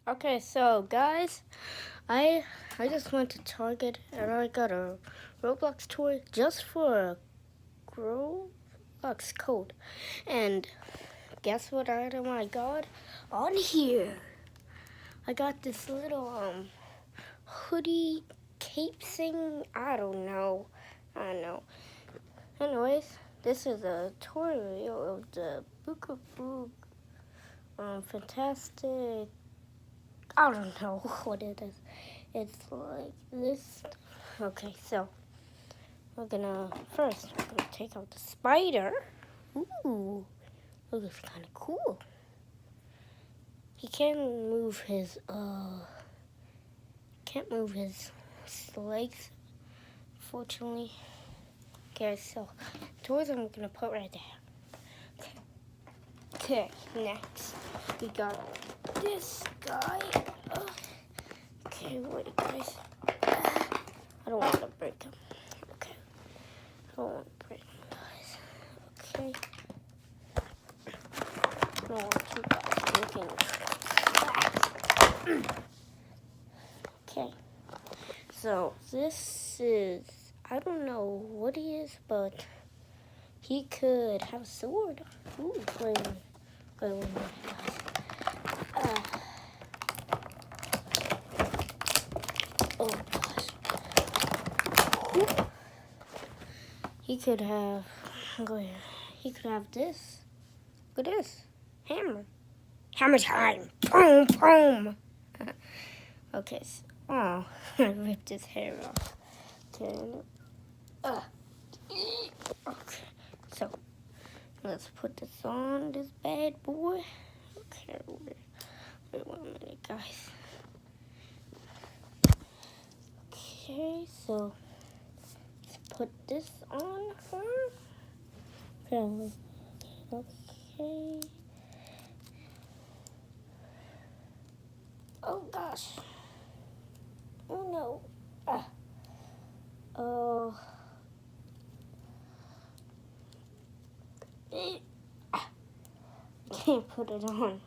Okay, so guys, I just went to Target and I got a Roblox toy just for a Roblox code. And guess what item I got on here? I got this little hoodie cape thing. I don't know. Anyways, this is a tutorial of the Booga fantastic. I don't know what it is. It's like this. Okay, so we're gonna take out the spider. Ooh, looks kind of cool. He can't move his legs, fortunately. Okay, so toys I'm gonna put right there. Okay, next we got this guy. Okay, wait, guys. I don't want to break him. Okay, I don't want to break him, guys. Okay. I don't want you guys looking. Okay. So this is, I don't know what he is, but he could have a sword. Ooh, wait, guys. Oh gosh. He could have this. Look at this. Hammer. Hammer time. Boom, boom. Okay. Oh, I ripped his hair off. Okay. So, let's put this on this bad boy. Okay, wait 1 minute, guys. Okay, so let's put this on her. Okay. Oh gosh. Oh no. Can't put it on.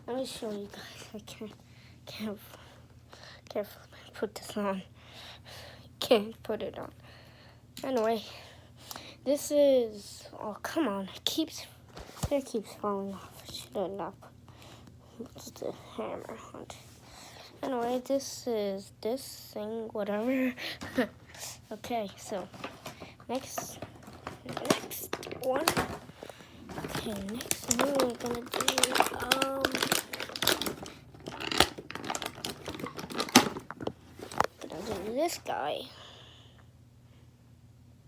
Let me show you guys. I can't put this on. Can't put it on. Anyway, this is, oh come on, it keeps falling off. I should have not put the hammer on it. Anyway, this is this thing, whatever. Okay, so next one. Okay, next thing we're gonna do this guy.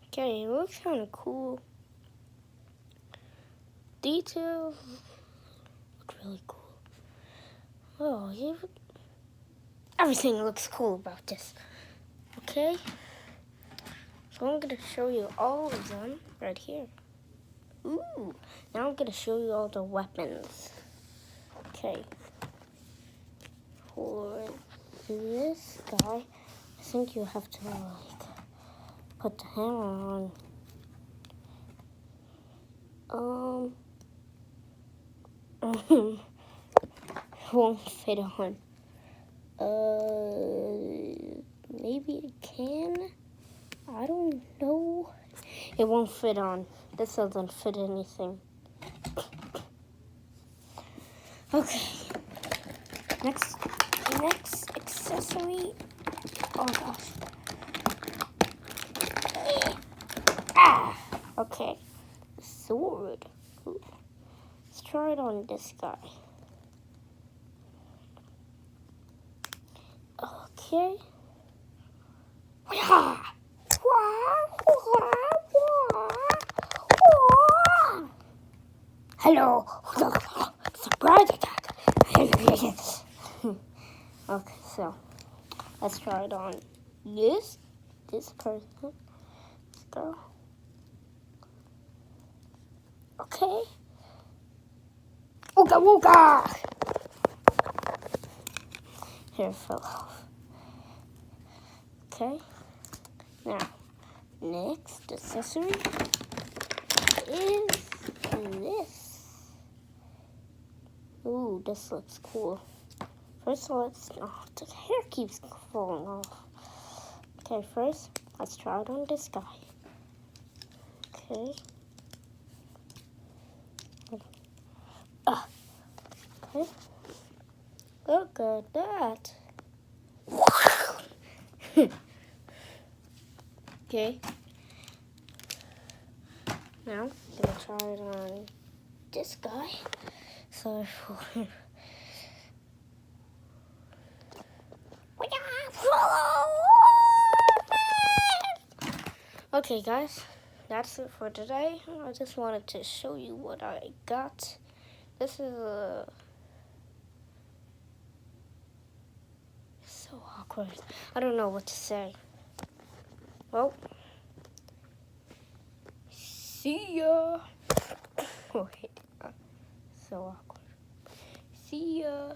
Okay, it looks kind of cool. Details look really cool. Oh, everything looks cool about this. Okay, so I'm gonna show you all of them right here. Ooh, now I'm gonna show you all the weapons. Okay, for this guy, I think you have to put the hammer on. It won't fit on. Maybe it can. I don't know. It won't fit on. This doesn't fit anything. Okay. Next accessory. Oh gosh. Okay. Sword. Ooh. Let's try it on this guy. Okay. Hello. Surprise attack. Okay, so let's try it on this person. This girl. Okay. Ooga wooga. Here it fell off. Okay. Now, next accessory is this. Ooh, this looks cool. First, let's. Oh, the hair keeps falling off. Okay, first, let's try it on this guy. Okay. Okay. Look at that. Okay. Now, I'm gonna try it on this guy. So, okay, guys, that's it for today. I just wanted to show you what I got. This is so awkward. I don't know what to say. Well, see ya. Wait, so awkward. See ya.